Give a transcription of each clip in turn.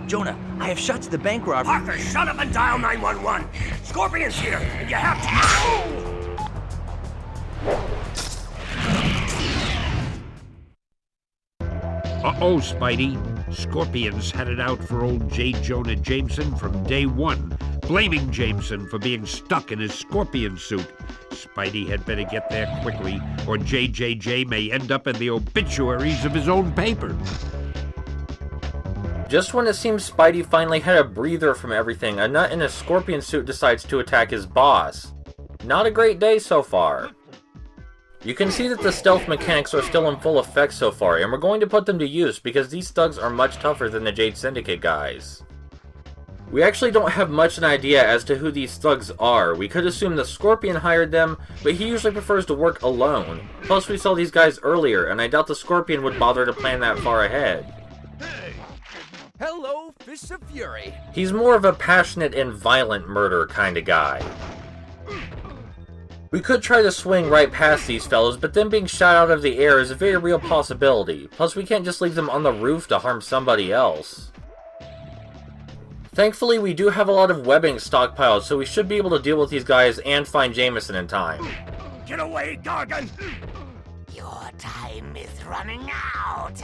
Jonah, I have shot to the bank robber. Parker, shut up and dial 911. Scorpion's here, and you have to... Uh-oh, Spidey. Scorpions had it out for old J. Jonah Jameson from day one, blaming Jameson for being stuck in his scorpion suit. Spidey had better get there quickly, or JJJ may end up in the obituaries of his own paper. Just when it seems Spidey finally had a breather from everything, a nut in a scorpion suit decides to attack his boss. Not a great day so far. You can see that the stealth mechanics are still in full effect so far, and we're going to put them to use because these thugs are much tougher than the Jade Syndicate guys. We actually don't have much an idea as to who these thugs are. We could assume the Scorpion hired them, but he usually prefers to work alone. Plus we saw these guys earlier, and I doubt the Scorpion would bother to plan that far ahead. Hey! Hello, Fist of Fury! He's more of a passionate and violent murder kind of guy. We could try to swing right past these fellows, but them being shot out of the air is a very real possibility. Plus, we can't just leave them on the roof to harm somebody else. Thankfully, we do have a lot of webbing stockpiled, so we should be able to deal with these guys and find Jameson in time. Get away, Gargan! Your time is running out!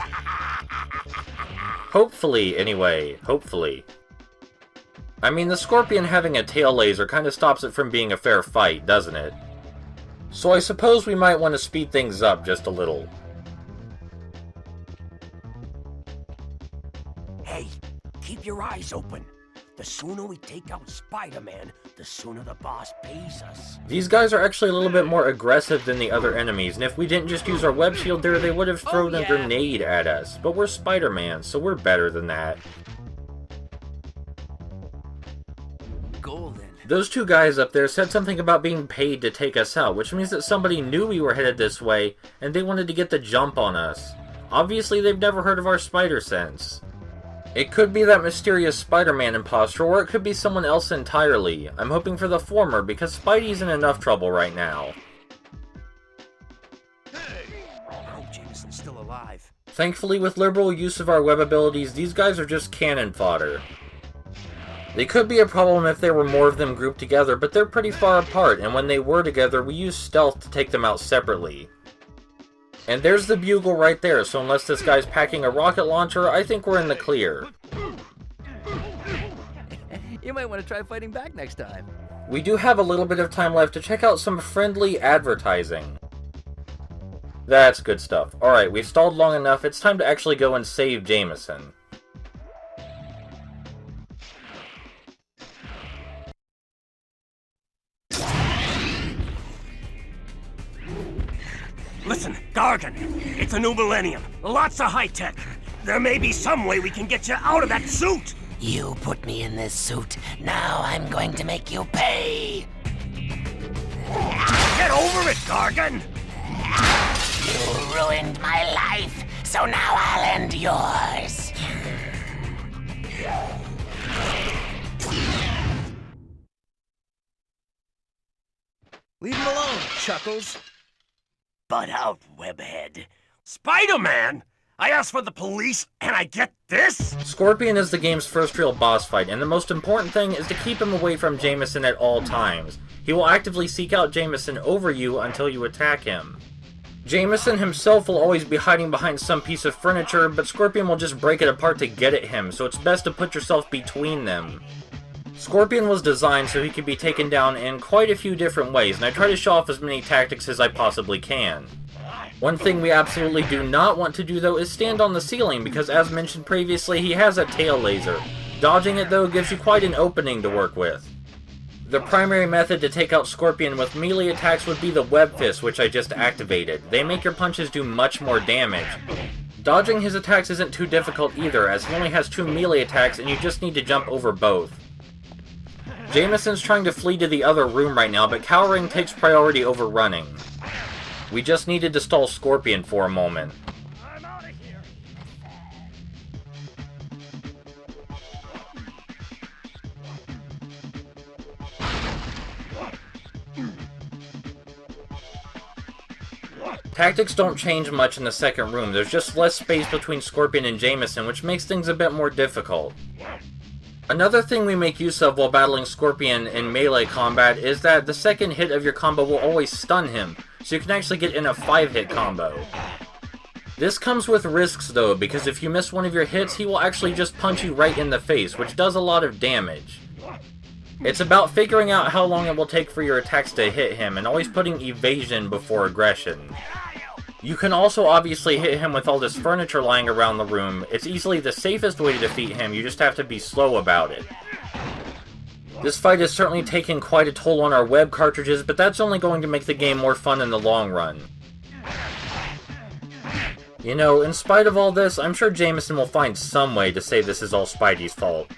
Hopefully, anyway. Hopefully. I mean, the Scorpion having a tail laser kind of stops it from being a fair fight, doesn't it? So I suppose we might want to speed things up just a little. Hey, keep your eyes open. The sooner we take out Spider-Man, the sooner the boss pays us. These guys are actually a little bit more aggressive than the other enemies, and if we didn't just use our web shield there, they would have thrown a grenade at us. But we're Spider-Man, so we're better than that. Golden. Those two guys up there said something about being paid to take us out, which means that somebody knew we were headed this way, and they wanted to get the jump on us. Obviously, they've never heard of our spider sense. It could be that mysterious Spider-Man imposter, or it could be someone else entirely. I'm hoping for the former, because Spidey's in enough trouble right now. I hope Jameson's still alive. Thankfully, with liberal use of our web abilities, these guys are just cannon fodder. They could be a problem if there were more of them grouped together, but they're pretty far apart, and when they were together, we used stealth to take them out separately. And there's the bugle right there, so unless this guy's packing a rocket launcher, I think we're in the clear. You might want to try fighting back next time. We do have a little bit of time left to check out some friendly advertising. That's good stuff. Alright, we've stalled long enough, it's time to actually go and save Jameson. Listen, Gargan, it's a new millennium. Lots of high-tech. There may be some way we can get you out of that suit. You put me in this suit. Now I'm going to make you pay. Get over it, Gargan. You ruined my life, so now I'll end yours. Leave him alone, Chuckles. Butt out, webhead. Spider-Man? I asked for the police, and I get this? Scorpion is the game's first real boss fight, and the most important thing is to keep him away from Jameson at all times. He will actively seek out Jameson over you until you attack him. Jameson himself will always be hiding behind some piece of furniture, but Scorpion will just break it apart to get at him, so it's best to put yourself between them. Scorpion was designed so he could be taken down in quite a few different ways, and I try to show off as many tactics as I possibly can. One thing we absolutely do not want to do though is stand on the ceiling, because as mentioned previously, he has a tail laser. Dodging it though gives you quite an opening to work with. The primary method to take out Scorpion with melee attacks would be the web fist, which I just activated. They make your punches do much more damage. Dodging his attacks isn't too difficult either, as he only has 2 melee attacks and you just need to jump over both. Jameson's trying to flee to the other room right now, but cowering takes priority over running. We just needed to stall Scorpion for a moment. I'm out of here. Tactics don't change much in the second room, there's just less space between Scorpion and Jameson, which makes things a bit more difficult. Another thing we make use of while battling Scorpion in melee combat is that the second hit of your combo will always stun him, so you can actually get in a 5-hit combo. This comes with risks though, because if you miss one of your hits, he will actually just punch you right in the face, which does a lot of damage. It's about figuring out how long it will take for your attacks to hit him, and always putting evasion before aggression. You can also obviously hit him with all this furniture lying around the room. It's easily the safest way to defeat him, you just have to be slow about it. This fight has certainly taken quite a toll on our web cartridges, but that's only going to make the game more fun in the long run. You know, in spite of all this, I'm sure Jameson will find some way to say this is all Spidey's fault.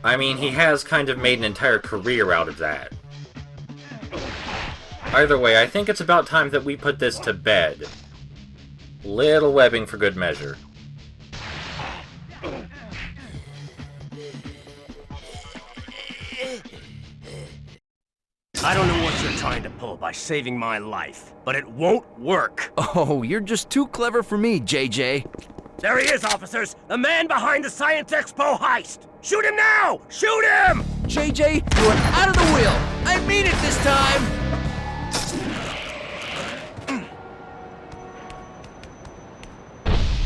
I mean, he has kind of made an entire career out of that. Either way, I think it's about time that we put this to bed. Little webbing for good measure. I don't know what you're trying to pull by saving my life, but it won't work. Oh, you're just too clever for me, JJ. There he is, officers! The man behind the Science Expo heist! Shoot him now! Shoot him! JJ, you are out of the wheel. I mean it this time.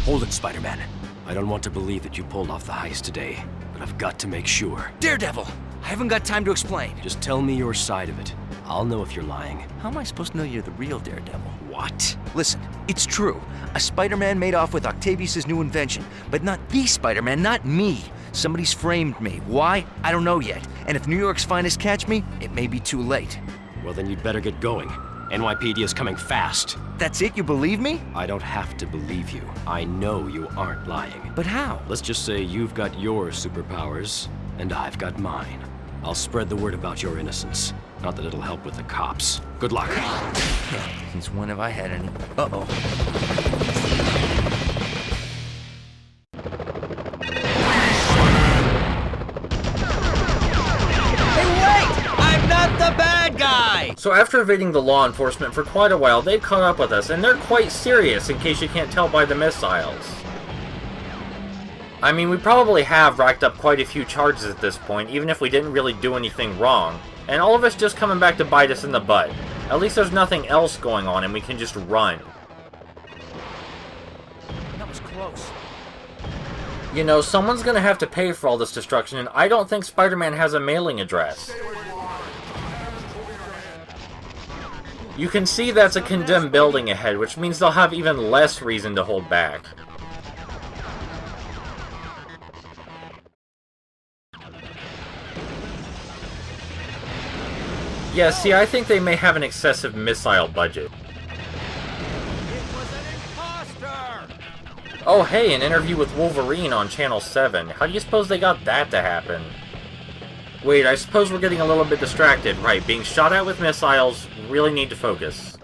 Hold it, Spider-Man. I don't want to believe that you pulled off the heist today, but I've got to make sure. Daredevil, I haven't got time to explain. Just tell me your side of it. I'll know if you're lying. How am I supposed to know you're the real Daredevil? What? Listen, it's true. A Spider-Man made off with Octavius' new invention, but not the Spider-Man, not me. Somebody's framed me. Why? I don't know yet. And if New York's finest catch me, it may be too late. Well, then you'd better get going. NYPD is coming fast. That's it? You believe me? I don't have to believe you. I know you aren't lying. But how? Let's just say you've got your superpowers, and I've got mine. I'll spread the word about your innocence. Not that it'll help with the cops. Good luck. Since when have I had any? Uh-oh. Hey, wait! I'm not the bad guy! So after evading the law enforcement for quite a while, they've caught up with us, and they're quite serious, in case you can't tell by the missiles. I mean, we probably have racked up quite a few charges at this point, even if we didn't really do anything wrong. And all of it's just coming back to bite us in the butt. At least there's nothing else going on and we can just run. That was close. You know, someone's gonna have to pay for all this destruction, and I don't think Spider-Man has a mailing address. You can see that's a condemned building ahead, which means they'll have even less reason to hold back. Yeah, see, I think they may have an excessive missile budget. Oh hey, an interview with Wolverine on Channel 7. How do you suppose they got that to happen? Wait, I suppose we're getting a little bit distracted. Right, being shot at with missiles, really need to focus.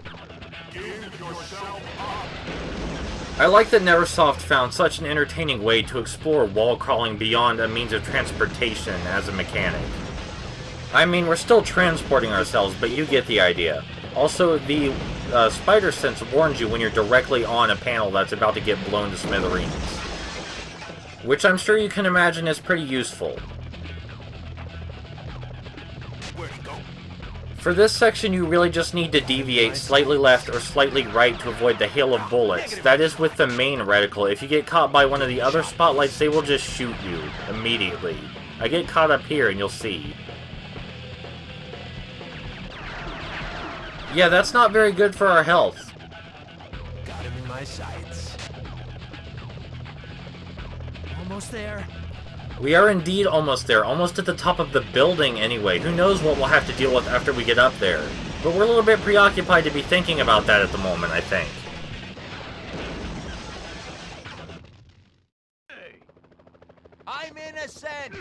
I like that Neversoft found such an entertaining way to explore wall crawling beyond a means of transportation as a mechanic. I mean, we're still transporting ourselves, but you get the idea. Also, the spider sense warns you when you're directly on a panel that's about to get blown to smithereens. Which I'm sure you can imagine is pretty useful. For this section, you really just need to deviate slightly left or slightly right to avoid the hail of bullets. That is with the main reticle. If you get caught by one of the other spotlights, they will just shoot you immediately. I get caught up here and you'll see. Yeah, that's not very good for our health. Got him in my sights. Almost there. We are indeed almost there, almost at the top of the building anyway. Who knows what we'll have to deal with after we get up there. But we're a little bit preoccupied to be thinking about that at the moment, I think. I'm innocent!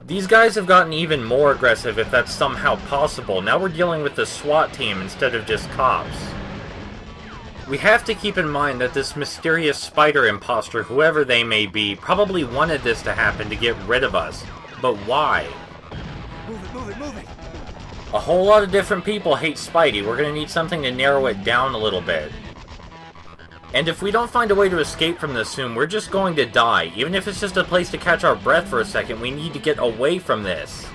These guys have gotten even more aggressive if that's somehow possible. Now we're dealing with the SWAT team instead of just cops. We have to keep in mind that this mysterious spider imposter, whoever they may be, probably wanted this to happen to get rid of us. But why? Move it, move it, move it! A whole lot of different people hate Spidey. We're gonna need something to narrow it down a little bit. And if we don't find a way to escape from this soon, we're just going to die. Even if it's just a place to catch our breath for a second, we need to get away from this.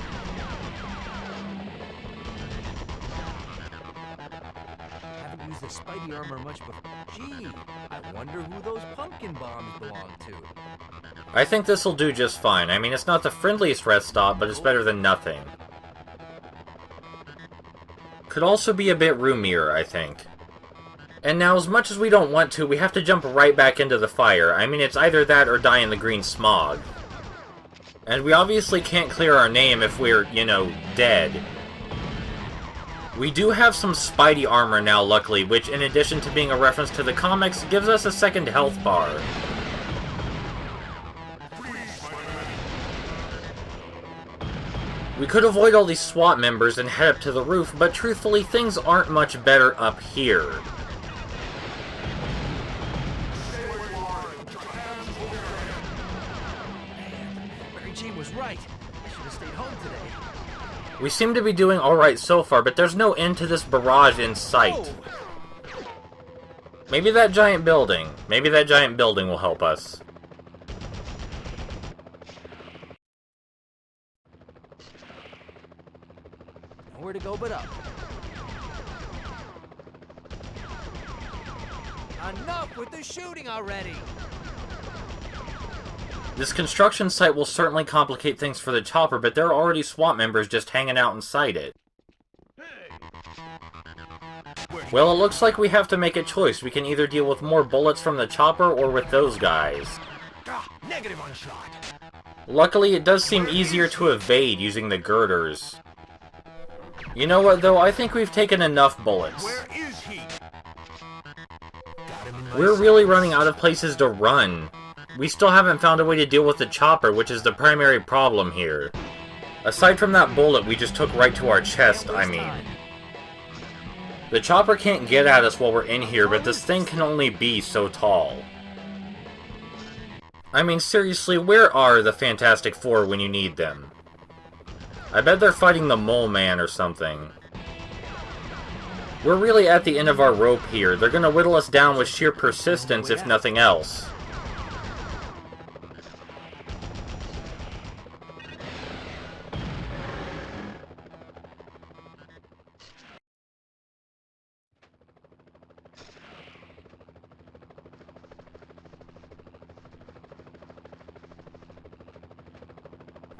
Haven't used the Spidey armor much before. Gee, I wonder who those pumpkin bombs belong to. I think this'll do just fine. I mean, it's not the friendliest rest stop, but it's better than nothing. Could also be a bit roomier, I think. And now, as much as we don't want to, we have to jump right back into the fire. I mean, it's either that or die in the green smog. And we obviously can't clear our name if we're, you know, dead. We do have some Spidey armor now, luckily, which, in addition to being a reference to the comics, gives us a second health bar. We could avoid all these SWAT members and head up to the roof, but truthfully, things aren't much better up here. Mary Jane was right. I should have stayed home today. We seem to be doing alright so far, but there's no end to this barrage in sight. Maybe that giant building. Maybe that giant building will help us. Nowhere to go but up. Enough with the shooting already! This construction site will certainly complicate things for the chopper, but there are already SWAT members just hanging out inside it. Well, it looks like we have to make a choice. We can either deal with more bullets from the chopper or with those guys. Negative on shot. Luckily, it does seem easier to evade using the girders. You know what, though? I think we've taken enough bullets. Where is he? We're really running out of places to run. We still haven't found a way to deal with the chopper, which is the primary problem here. Aside from that bullet we just took right to our chest, I mean. The chopper can't get at us while we're in here, but this thing can only be so tall. I mean, seriously, where are the Fantastic Four when you need them? I bet they're fighting the Mole Man or something. We're really at the end of our rope here. They're gonna whittle us down with sheer persistence, if nothing else.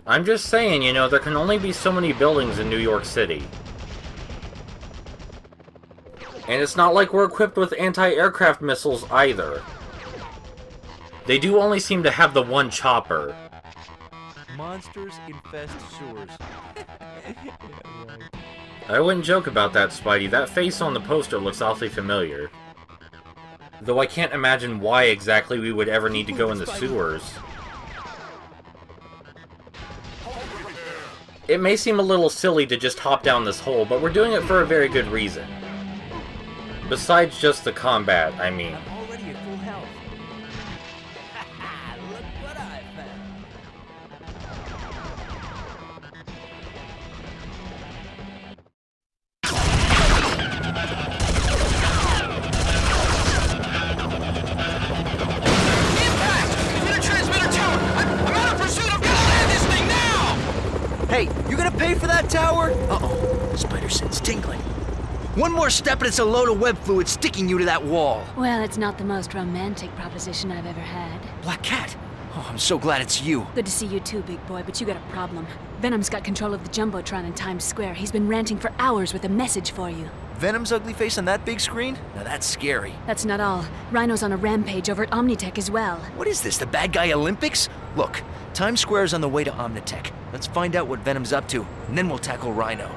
I'm just saying, you know, there can only be so many buildings in New York City. And it's not like we're equipped with anti-aircraft missiles either. They do only seem to have the one chopper. Monsters infest sewers. Yeah, right. I wouldn't joke about that, Spidey. That face on the poster looks awfully familiar. Though I can't imagine why exactly we would ever need to go in the sewers. It may seem a little silly to just hop down this hole, but we're doing it for a very good reason. Besides just the combat, I mean. I'm already at full health. Look what I found. Hey, you gonna pay for that tower? Uh-oh, spider sense tingling. One more step and it's a load of web fluid sticking you to that wall. Well, it's not the most romantic proposition I've ever had. Black Cat. Oh, I'm so glad it's you. Good to see you too, big boy, but you got a problem. Venom's got control of the Jumbotron in Times Square. He's been ranting for hours with a message for you. Venom's ugly face on that big screen? Now that's scary. That's not all. Rhino's on a rampage over at Omnitech as well. What is this, the bad guy Olympics? Look, Times Square's on the way to Omnitech. Let's find out what Venom's up to, and then we'll tackle Rhino.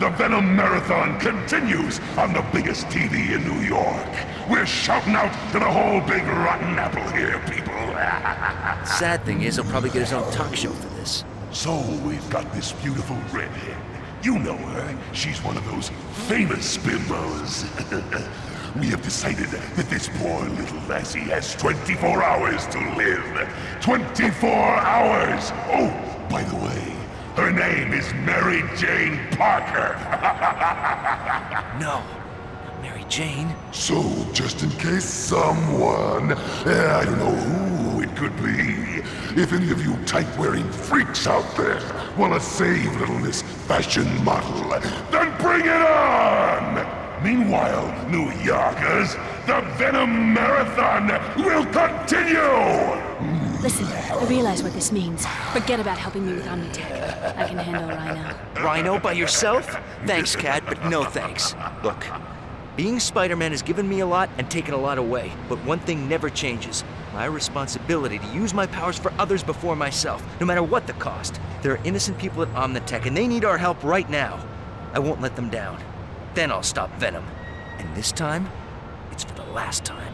The Venom Marathon continues on the biggest TV in New York. We're shouting out to the whole big rotten apple here, people. Sad thing is, he'll probably get his own talk show for this. So we've got this beautiful redhead. You know her. She's one of those famous bimbos. We have decided that this poor little lassie has 24 hours to live. 24 hours! Oh, by the way, her name is Mary Jane Parker. No, Mary Jane? So, just in case someone, I don't know who it could be, if any of you tight-wearing freaks out there want to save little Miss Fashion Model, then bring it on! Meanwhile, New Yorkers, the Venom Marathon will continue! Listen, I realize what this means. Forget about helping me with Omnitech. I can handle Rhino. Rhino by yourself? Thanks, Cat, but no thanks. Look, being Spider-Man has given me a lot and taken a lot away, but one thing never changes. My responsibility to use my powers for others before myself, no matter what the cost. There are innocent people at Omnitech, and they need our help right now. I won't let them down. Then I'll stop Venom. And this time, it's for the last time.